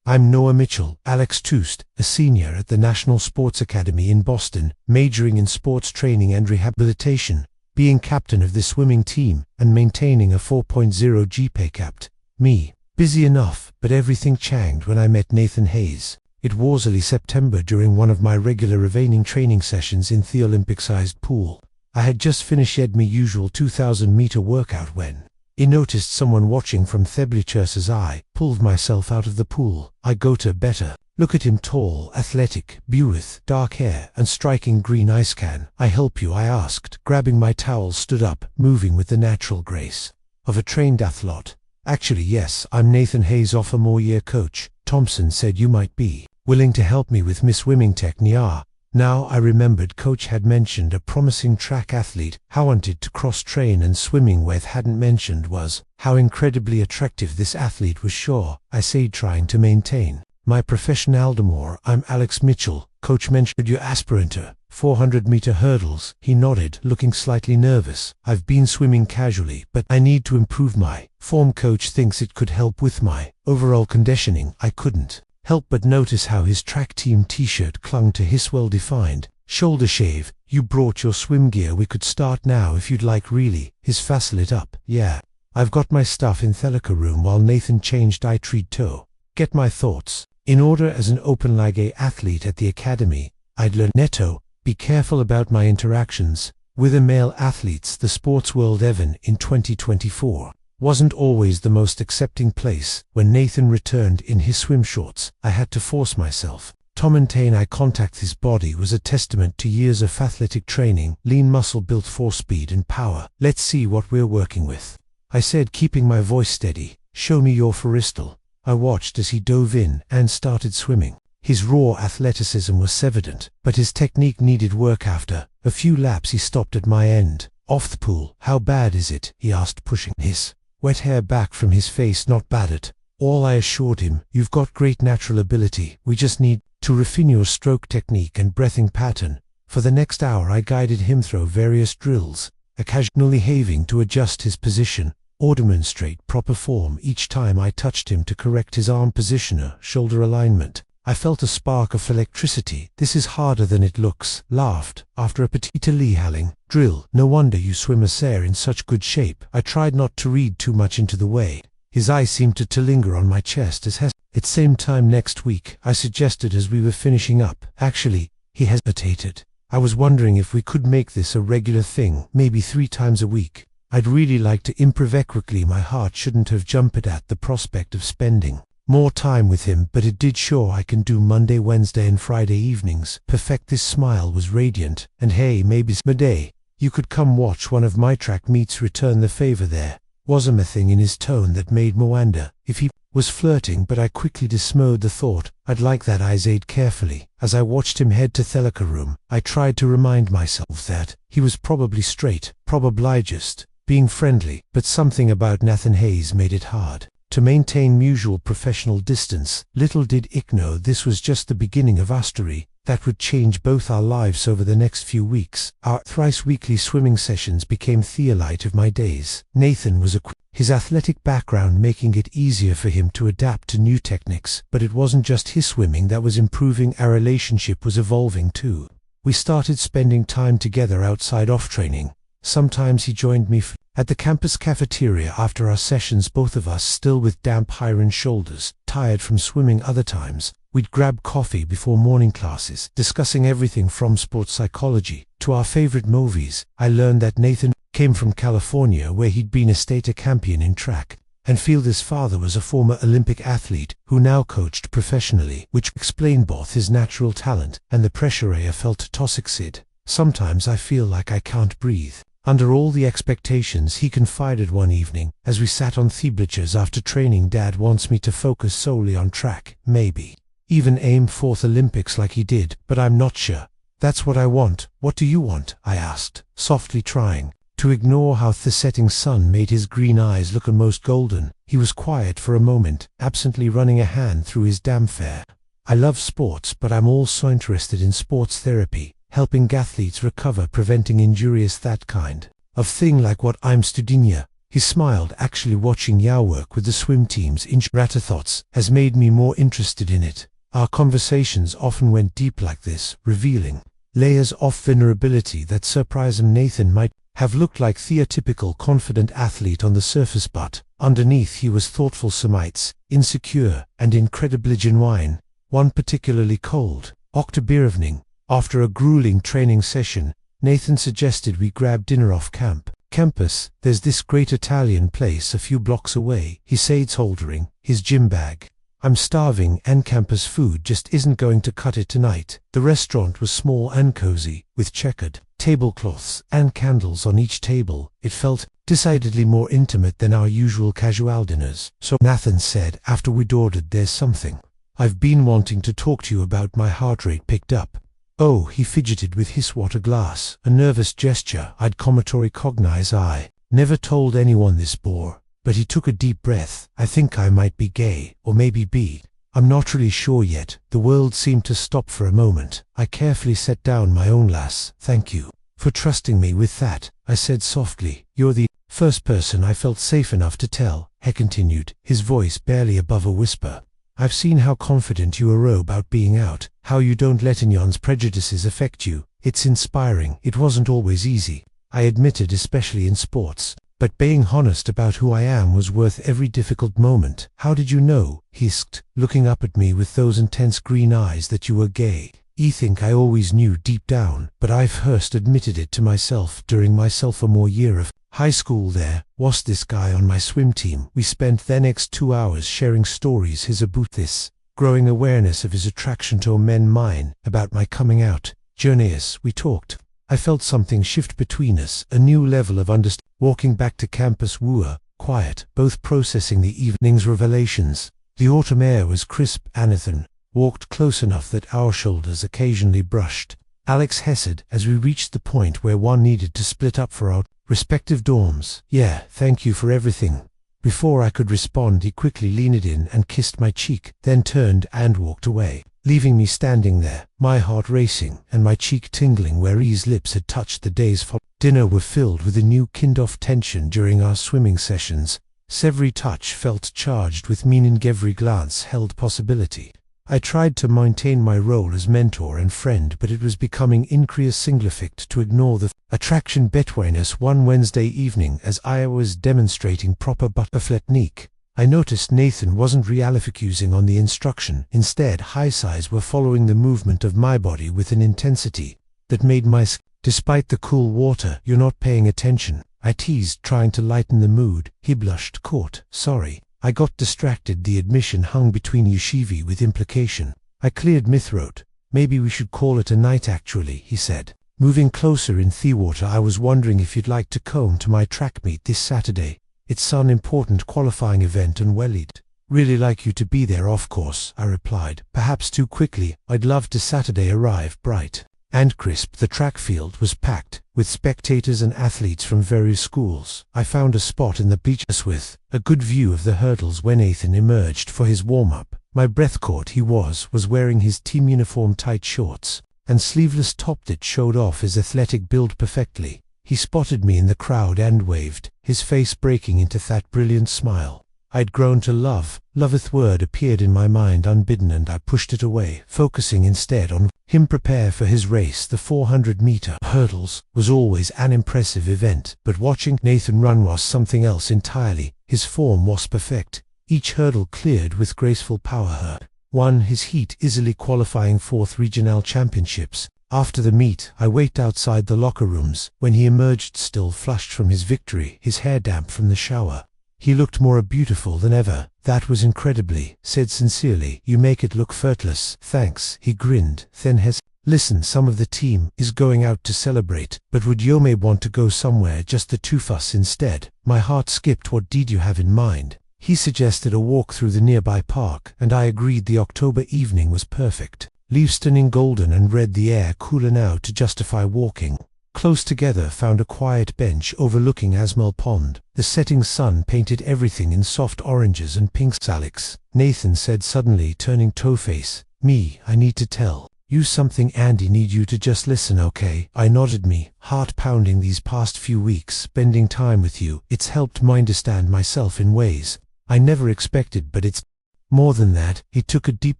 I'm Noah Mitchell, Alex Toost, a senior at the National Sports Academy in Boston, majoring in sports training and rehabilitation, being captain of the swimming team, and maintaining a 4.0 GPA capped. Me. Busy enough, but everything changed when I met Nathan Hayes. It was early September during one of my regular evading training sessions in the Olympic-sized pool. I had just finished my usual 2,000-meter workout when I noticed someone watching from Theblichur's eye. Pulled myself out of the pool. I go to better. Look at him, tall, athletic, with dark hair and striking green eyes. Can I help you? I asked, grabbing my towel, stood up, moving with the natural grace of a trained athlete. Actually, yes, I'm Nathan Hayes, sophomore year coach. Thompson said you might be willing to help me with my swimming technique. Now I remembered coach had mentioned a promising track athlete, how wanted to cross-train and swimming. What hadn't mentioned was how incredibly attractive this athlete was. Sure, I said, trying to maintain my professionalism. I'm Alex Mitchell. Coach mentioned your aspirant 400-meter hurdles. He nodded, looking slightly nervous. I've been swimming casually, but I need to improve my form. Coach thinks it could help with my overall conditioning. I couldn't help but notice how his track team t-shirt clung to his well-defined shoulder shave. You brought your swim gear. We could start now if you'd like. Really? His face lit up. Yeah, I've got my stuff in the locker room while Nathan changed. I tried to get my thoughts in order. As an open-league athlete at the academy, I'd learned netto be careful about my interactions with the male athletes. The sports world, even in 2024, wasn't always the most accepting place. When Nathan returned in his swim shorts, I had to force myself to maintain eye contact. His body was a testament to years of athletic training, lean muscle built for speed and power. Let's see what we're working with, I said, keeping my voice steady. Show me your freestyle. I watched as he dove in and started swimming. His raw athleticism was evident, but his technique needed work. After a few laps he stopped at my end off the pool. How bad is it? He asked, pushing his wet hair back from his face. Not bad at all, I assured him. You've got great natural ability. We just need to refine your stroke technique and breathing pattern. For the next hour I guided him through various drills, occasionally having to adjust his position or demonstrate proper form each time I touched him to correct his arm position or shoulder alignment. I felt a spark of electricity. This is harder than it looks. Laughed after a particularly howling drill. No wonder you swimmers are in such good shape. I tried not to read too much into the way his eyes seemed to linger on my chest as at same time next week, I suggested as we were finishing up. Actually, he hesitated. I was wondering if we could make this a regular thing, maybe 3 times a week. I'd really like to improve quickly. My heart shouldn't have jumped at the prospect of spending more time with him, but it did. Sure, I can do Monday, Wednesday and Friday evenings. Perfect. This smile was radiant. And hey, maybe someday you could come watch one of my track meets. Return the favor. There was a thing in his tone that made me wonder if he was flirting, but I quickly dismissed the thought. I'd like that. I said carefully. As I watched him head to the locker room, I tried to remind myself that he was probably straight, probably just being friendly, but something about Nathan Hayes made it hard to maintain mutual professional distance. Little did I know this was just the beginning of a story that would change both our lives over the next few weeks. Our thrice-weekly swimming sessions became the light of my days. Nathan was his athletic background making it easier for him to adapt to new techniques, but it wasn't just his swimming that was improving. Our relationship was evolving too. We started spending time together outside of training. Sometimes he joined me at the campus cafeteria after our sessions, both of us still with damp iron shoulders, tired from swimming. Other times, we'd grab coffee before morning classes, discussing everything from sports psychology to our favorite movies. I learned that Nathan came from California, where he'd been a state champion in track and field. His father was a former Olympic athlete who now coached professionally, which explained both his natural talent and the pressure I felt to succeed. Sometimes I feel like I can't breathe under all the expectations, he confided one evening as we sat on the bleachers after training. Dad wants me to focus solely on track, maybe even aim for the Olympics like he did, but I'm not sure that's what I want. What do you want? I asked, softly, trying to ignore how the setting sun made his green eyes look almost golden. He was quiet for a moment, absently running a hand through his damp hair. I love sports, but I'm also interested in sports therapy, helping athletes recover, preventing injuries, that kind of thing, like what I'm studying here. He smiled. Actually, watching Yao work with the swim teams in thoughts has made me more interested in it. Our conversations often went deep like this, revealing layers of vulnerability that surprised him. Nathan might have looked like theatypical confident athlete on the surface, but underneath he was thoughtful, Semites, insecure, and incredibly genuine. One particularly cold October evening, after a grueling training session, Nathan suggested we grab dinner off campus. There's this great Italian place a few blocks away, he said, holding his gym bag. I'm starving and campus food just isn't going to cut it tonight. The restaurant was small and cozy, with checkered tablecloths and candles on each table. It felt decidedly more intimate than our usual casual dinners. So Nathan said after we'd ordered, there's something I've been wanting to talk to you about. My heart rate picked up. Oh, he fidgeted with his water glass, a nervous gesture I'd commodore cognize. I never told anyone this before, but he took a deep breath. I think I might be gay, or maybe bi. I'm not really sure yet. The world seemed to stop for a moment. I carefully set down my own glass. Thank you for trusting me with that, I said softly. You're the first person I felt safe enough to tell, he continued, his voice barely above a whisper. I've seen how confident you are about being out, how you don't let anyone's prejudices affect you. It's inspiring. It wasn't always easy, I admitted, especially in sports. But being honest about who I am was worth every difficult moment. How did you know, he hissed, looking up at me with those intense green eyes, that you were gay? I think I always knew deep down, but I first admitted it to myself during my sophomore year of high school. There was this guy on my swim team. We spent the next 2 hours sharing stories his about this growing awareness of his attraction to men, mine about my coming out journey. As we talked, I felt something shift between us, a new level of understanding. Walking back to campus, we were quiet, both processing the evening's revelations. The autumn air was crisp. Nathan walked close enough that our shoulders occasionally brushed. Alex hesitated as we reached the point where one needed to split up for our respective dorms. Yeah, thank you for everything. Before I could respond, he quickly leaned in and kissed my cheek, then turned and walked away, leaving me standing there, my heart racing and my cheek tingling where his lips had touched the day's follow. Dinner were filled with a new kind of tension during our swimming sessions. Every touch felt charged with meaning, every glance held possibility. I tried to maintain my role as mentor and friend, but it was becoming increasingly difficult to ignore the attraction between us. One Wednesday evening, as I was demonstrating proper butterfly technique, I noticed Nathan wasn't really focusing on the instruction. Instead, his eyes were following the movement of my body with an intensity that made my skin. Despite the cool water, you're not paying attention, I teased, trying to lighten the mood. He blushed, caught. Sorry, I got distracted. The admission hung between yeshiva with implication. I cleared my throat. Maybe we should call it a night actually, he said. Moving closer in the water, I was wondering if you'd like to come to my track meet this Saturday. It's an important qualifying event and we'd really like you to be there. Of course, I replied, perhaps too quickly. I'd love to. Saturday arrived bright and crisp. The track field was packed with spectators and athletes from various schools. I found a spot in the bleachers with a good view of the hurdles when Nathan emerged for his warm-up. My breath caught. He was wearing his team uniform, tight shorts and sleeveless top that showed off his athletic build perfectly. He spotted me in the crowd and waved, his face breaking into that brilliant smile I'd grown to love. Loveth word appeared in my mind unbidden, and I pushed it away, focusing instead on him prepare for his race. The 400-meter hurdles was always an impressive event, but watching Nathan run was something else entirely. His form was perfect, each hurdle cleared with graceful power. Won his heat, easily qualifying for regional championships. After the meet, I waited outside the locker rooms. When he emerged, still flushed from his victory, his hair damp from the shower, he looked more beautiful than ever. That was incredibly, said sincerely. You make it look effortless. Thanks, he grinned, then listen, some of the team is going out to celebrate, but would you may want to go somewhere just the two of us instead? My heart skipped. What did you have in mind? He suggested a walk through the nearby park, and I agreed. The October evening was perfect. Leaves turning golden and red, the air cooler now to justify walking. Close together, found a quiet bench overlooking Asmal Pond. The setting sun painted everything in soft oranges and pinks. Alex, Nathan said suddenly, turning toe-face. Me, I need to tell You something Andy need you to just listen, okay? I nodded, me heart pounding these past few weeks, spending time with you. It's helped me understand myself in ways I never expected, but it's more than that. He took a deep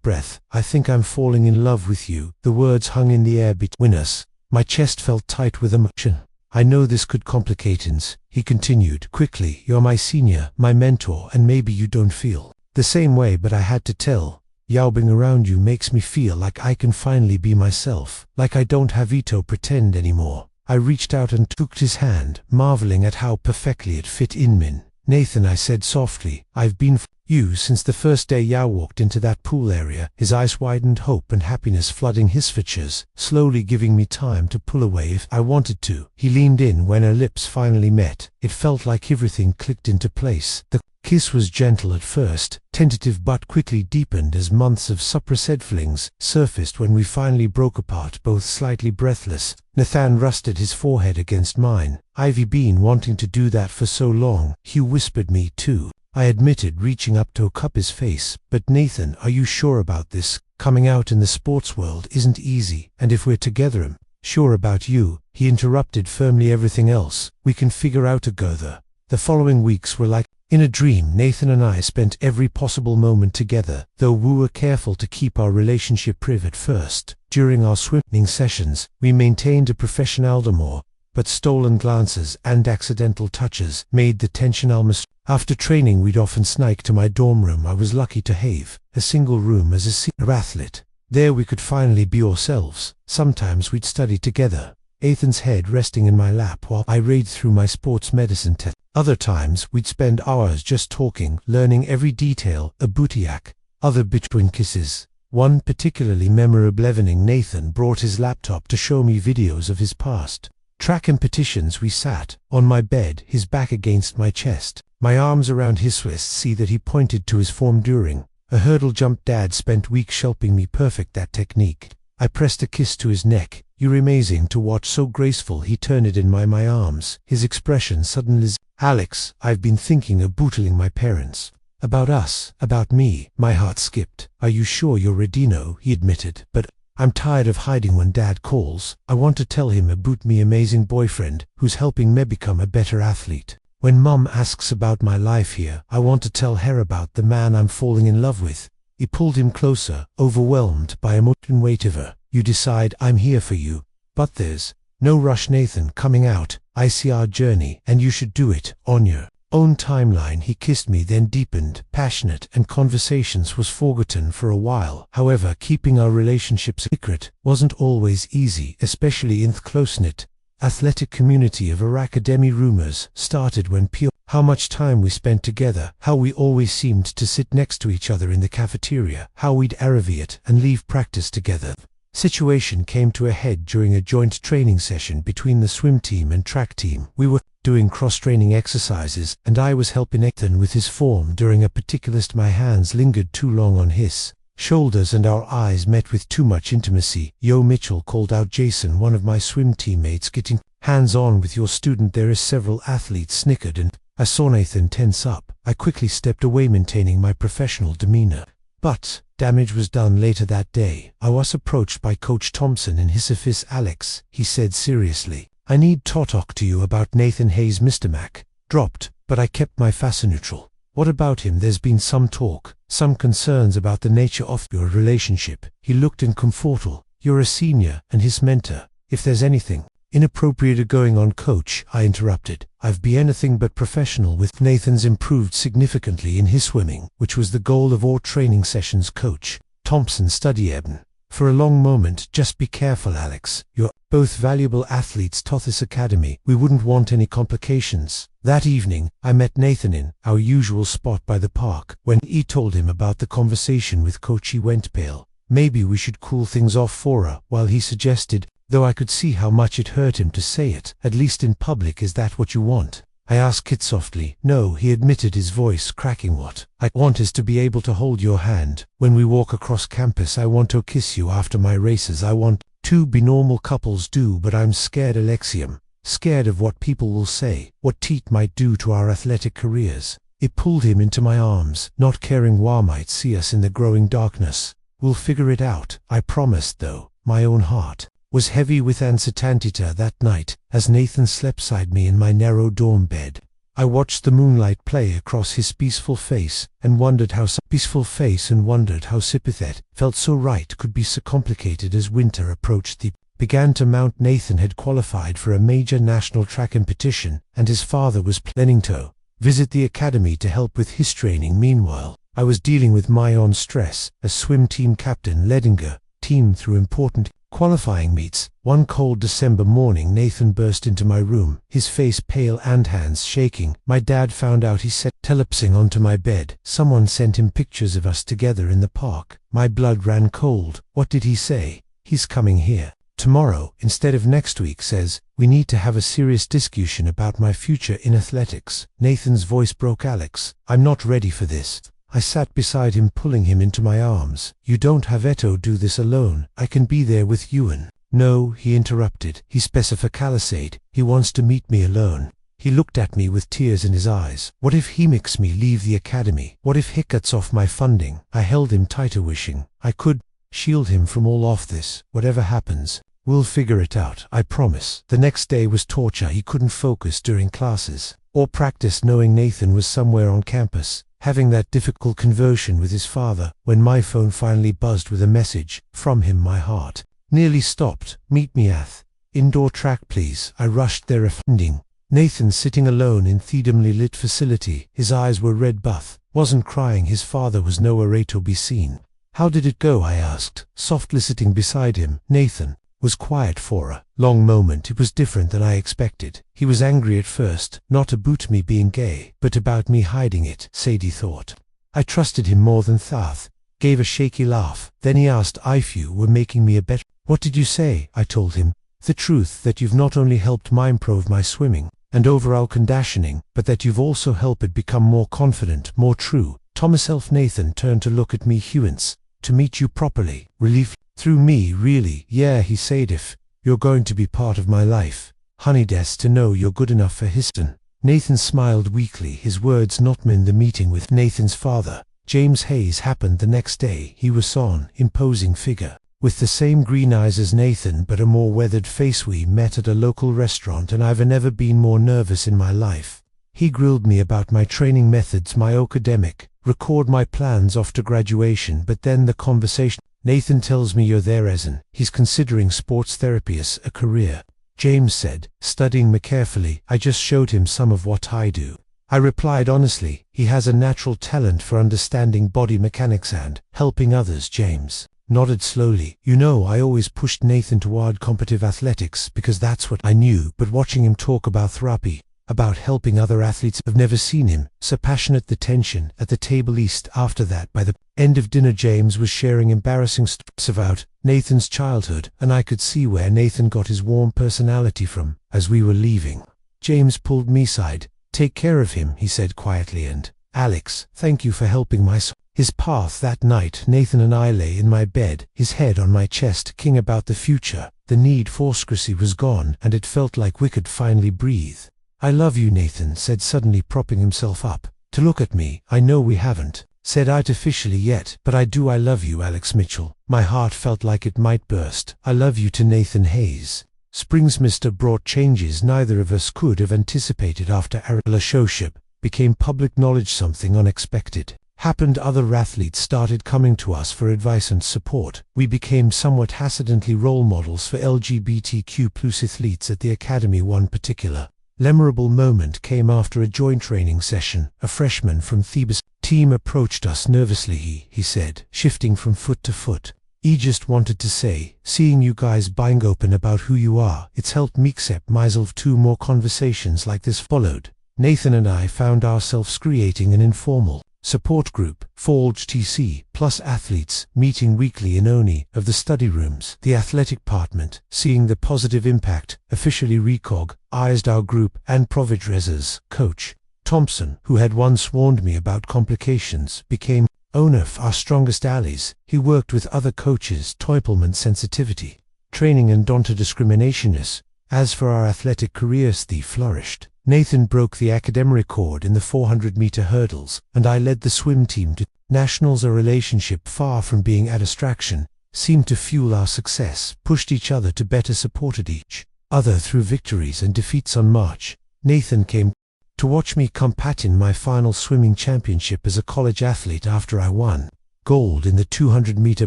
breath. I think I'm falling in love with you. The words hung in the air between us. My chest felt tight with emotion. I know this could complicate things, he continued quickly. You're my senior, my mentor, and maybe you don't feel the same way, but I had to tell. You being around you makes me feel like I can finally be myself, like I don't have to pretend anymore. I reached out and took his hand, marveling at how perfectly it fit in me. Nathan, I said softly, I've been you since the first day Yao walked into that pool area. His eyes widened, hope and happiness flooding his features, slowly giving me time to pull away if I wanted to. He leaned in when our lips finally met. It felt like everything clicked into place. The kiss was gentle at first, tentative, but quickly deepened as months of suppressed feelings surfaced. When we finally broke apart, both slightly breathless, Nathan rested his forehead against mine. I've been wanting to do that for so long, Hugh whispered. Me too, I admitted, reaching up to cup his face. But Nathan, are you sure about this? Coming out in the sports world isn't easy, and if we're together, I'm sure about you, he interrupted firmly. Everything else we can figure out together. The following weeks were like in a dream. Nathan and I spent every possible moment together, though we were careful to keep our relationship private first. During our swimming sessions, we maintained a professionalism, but stolen glances and accidental touches made the tension almost. After training, we'd often sneak to my dorm room. I was lucky to have a single room as a senior athlete. There we could finally be ourselves. Sometimes we'd study together, Ethan's head resting in my lap while I read through my sports medicine test. Other times we'd spend hours just talking, learning every detail, a bootiak, other between kisses. One particularly memorable evening, Nathan brought his laptop to show me videos of his past track competitions. We sat on my bed, his back against my chest, my arms around his wrists. See that he pointed to his form during a hurdle jump. Dad spent weeks helping me perfect that technique. I pressed a kiss to his neck. You're amazing to watch, so graceful. He turned it in my arms, his expression suddenly. Alex, I've been thinking about telling my parents about us, about me. My heart skipped. Are you sure you're ready? No, he admitted, but I'm tired of hiding. When Dad calls, I want to tell him about me amazing boyfriend who's helping me become a better athlete. When Mom asks about my life here, I want to tell her about the man I'm falling in love with. He pulled him closer, overwhelmed by emotion. Whatever you decide, I'm here for you. But there's no rush, Nathan. Coming out, I see our journey, and you should do it on your own timeline. He kissed me, then deepened, passionate, and conversations was forgotten for a while. However, keeping our relationship secret wasn't always easy, especially in the close-knit athletic community of our academy. Rumors started when how much time we spent together, how we always seemed to sit next to each other in the cafeteria, how we'd arrive and leave practice together. Situation came to a head during a joint training session between the swim team and track team. We were doing cross-training exercises, and I was helping Ethan with his form. During a particular my hands lingered too long on his shoulders and our eyes met with too much intimacy. Yo, Mitchell called out. Jason, one of my swim teammates, getting hands-on with your student there. Is several athletes snickered, and I saw Nathan tense up. I quickly stepped away, maintaining my professional demeanor. But damage was done. Later that day, I was approached by Coach Thompson in his office. Alex, he said seriously, I need to talk to you about Nathan Hayes. Mr. Mack dropped, but I kept my face neutral. What about him? There's been some talk, some concerns about the nature of your relationship. He looked uncomfortable. You're a senior and his mentor. If there's anything inappropriate going on, Coach, I interrupted. I've been anything but professional with Nathan's improved significantly in his swimming, which was the goal of all training sessions. Coach Thompson studied Eben for a long moment. Just be careful, Alex. You're both valuable athletes to this academy. We wouldn't want any complications. That evening, I met Nathan in our usual spot by the park. When he told him about the conversation with Coach, he went pale. Maybe we should cool things off for her, while he suggested, though I could see how much it hurt him to say it, at least in public. Is that what you want? I asked Kit softly. No, he admitted, his voice cracking. What I want is to be able to hold your hand when we walk across campus. I want to kiss you after my races. I want to be normal couples do, but I'm scared, Alexium. Scared of what people will say, what Teat might do to our athletic careers. It pulled him into my arms, not caring what might see us in the growing darkness. We'll figure it out, I promised, though My own heart was heavy with uncertainty that night, as Nathan slept beside me in my narrow dorm bed. I watched the moonlight play across his peaceful face and wondered how sympathetic felt so right could be so complicated as winter approached. The began to mount. Nathan had qualified for a major national track competition, and his father was planning to visit the academy to help with his training. Meanwhile, I was dealing with my own stress as swim team captain, leading a team through important qualifying meets. One cold December morning, Nathan burst into my room, his face pale and hands shaking. My dad found out, he said, collapsing onto my bed. Someone sent him pictures of us together in the park. My blood ran cold. What did he say? He's coming here tomorrow instead of next week. Says, we need to have a serious discussion about my future in athletics. Nathan's voice broke. Alex, I'm not ready for this. I sat beside him, pulling him into my arms. You don't have to do this alone. I can be there with you. And no, he interrupted. He specifically he wants to meet me alone. He looked at me with tears in his eyes. What if he makes me leave the academy? What if he cuts off my funding? I held him tighter, wishing I could shield him from all of this. Whatever happens, we'll figure it out, I promise. The next day was torture. He couldn't focus during classes or practice, knowing Nathan was somewhere on campus, having that difficult conversation with his father. When my phone finally buzzed with a message from him, my heart nearly stopped. Meet me at indoor track, please. I rushed there, finding Nathan sitting alone in the dimly lit facility. His eyes were red, but wasn't crying. His father was nowhere to be seen. How did it go? I asked, softly sitting beside him. Nathan was quiet for a long moment. It was different than I expected. He was angry at first, not about me being gay, but about me hiding it, Sadie thought. I trusted him more than Thath. Gave a shaky laugh. Then he asked if you were making me a better. What did you say? I told him the truth, that you've not only helped me improve my swimming and overall conditioning, but that you've also helped it become more confident, more true. Thomas Elf. Nathan turned to look at me. Hewins, to meet you properly. Relief through me, really? Yeah, he said, if you're going to be part of my life, honey, des to know you're good enough for Histon. Nathan smiled weakly, his words not meant. The meeting with Nathan's father, James Hayes, happened the next day. He was an imposing figure, with the same green eyes as Nathan but a more weathered face. We met at a local restaurant, and I've never been more nervous in my life. He grilled me about my training methods, my academic record, my plans after graduation. But then the conversation, Nathan tells me you're there as in he's considering sports therapy as a career. James said, studying me carefully. I just showed him some of what I do. I replied honestly, he has a natural talent for understanding body mechanics and helping others. James nodded slowly. You know, I always pushed Nathan toward competitive athletics because that's what I knew, but watching him talk about therapy, about helping other athletes, I've never seen him so passionate. The tension at the table eased after that. By the end of dinner, James was sharing embarrassing stories about Nathan's childhood, and I could see where Nathan got his warm personality from. As we were leaving, James pulled me aside. Take care of him, he said quietly, and Alex, thank you for helping my son. His path. That night, Nathan and I lay in my bed, his head on my chest, thinking about the future. The need for secrecy was gone, and it felt like we could finally breathe. I love you, Nathan said, suddenly propping himself up to look at me. I know we haven't said it officially yet, but I do. I love you, Alex Mitchell. My heart felt like it might burst. I love you to Nathan Hayes. Spring's Mr. brought changes neither of us could have anticipated. After our relationship became public knowledge, something unexpected happened. Other athletes started coming to us for advice and support. We became somewhat hesitantly role models for LGBTQ+ athletes at the academy. One particular memorable moment came after a joint training session. A freshman from Thebes team approached us nervously. He said, shifting from foot to foot, he just wanted to say, seeing you guys being open about who you are, it's helped me accept myself. 2 more conversations like this followed. Nathan and I found ourselves creating an informal support group for LGBTQ+ athletes, meeting weekly in only of the study rooms. The athletic department, seeing the positive impact, officially recognized our group, and Providreza's coach, Thompson, who had once warned me about complications, became one of our strongest allies. He worked with other coaches to implement sensitivity training and discriminationness. As for our athletic careers, they flourished. Nathan broke the academic record in the 400-meter hurdles, and I led the swim team to nationals. A relationship far from being a distraction, seemed to fuel our success, pushed each other to better, supported each other through victories and defeats on March. Nathan came to watch me compete in my final swimming championship as a college athlete after I won gold in the 200-meter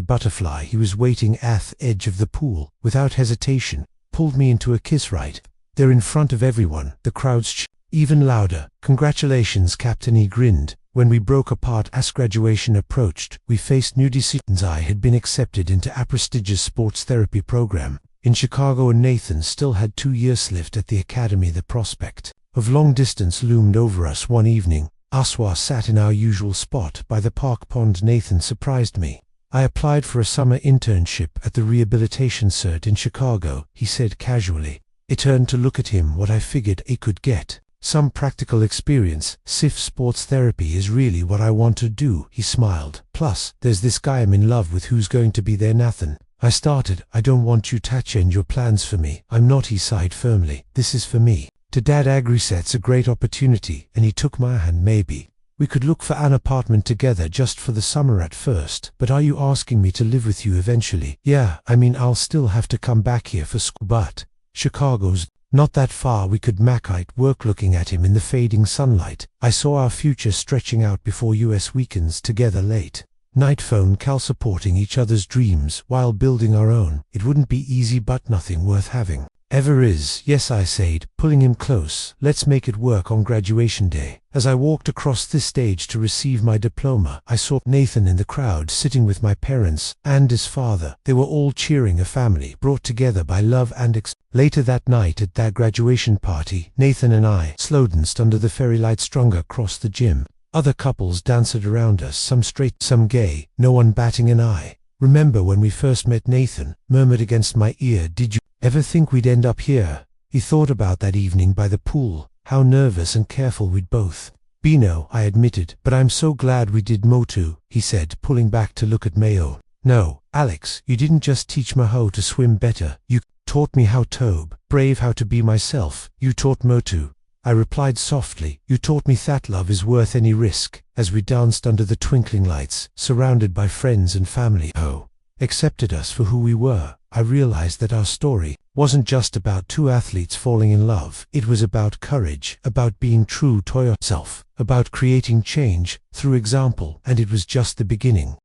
butterfly. He was waiting at the edge of the pool, without hesitation, pulled me into a kiss right there in front of everyone. The crowds cheered even louder. "Congratulations, Captain," he grinned. When we broke apart as graduation approached, we faced new decisions. I had been accepted into a prestigious sports therapy program in Chicago, and Nathan still had 2 years left at the academy. The prospect of long distance loomed over us. One evening, Aswa sat in our usual spot by the park pond. Nathan surprised me. "I applied for a summer internship at the rehabilitation cert in Chicago," he said casually. I turned to look at him. What I figured I could get some practical experience. "SIF sports therapy is really what I want to do," he smiled. "Plus, there's this guy I'm in love with who's going to be there." "Nathan," I started, "I don't want you to change your plans for me." "I'm not," he sighed firmly. "This is for me." To Dad agreed. "It's a great opportunity," and he took my hand. "Maybe we could look for an apartment together just for the summer at first." "But are you asking me to live with you eventually?" "Yeah, I mean, I'll still have to come back here for school, but Chicago's not that far. We could make it work." Looking at him in the fading sunlight, I saw our future stretching out before US weekends together, late night phone call, supporting each other's dreams while building our own. It wouldn't be easy, but nothing worth having ever is. "Yes," I said, pulling him close. "Let's make it work on graduation day." As I walked across this stage to receive my diploma, I saw Nathan in the crowd, sitting with my parents and his father. They were all cheering, a family brought together by love and Later that night at their graduation party, Nathan and I slow danced under the fairy lights strung across the gym. Other couples danced around us, some straight, some gay, no one batting an eye. "Remember when we first met?" Nathan murmured against my ear. "Did you ever think we'd end up here?" He thought about that evening by the pool, how nervous and careful we'd both be. "No," I admitted, "but I'm so glad we did." "Motu," he said, pulling back to look at Mayo. "No, Alex, you didn't just teach me how to swim better. You taught me how to be brave, how to be myself." "You taught Motu," I replied softly. "You taught me that love is worth any risk." As we danced under the twinkling lights, surrounded by friends and family who accepted us for who we were, I realized that our story wasn't just about two athletes falling in love. It was about courage, about being true to yourself, about creating change through example, and it was just the beginning.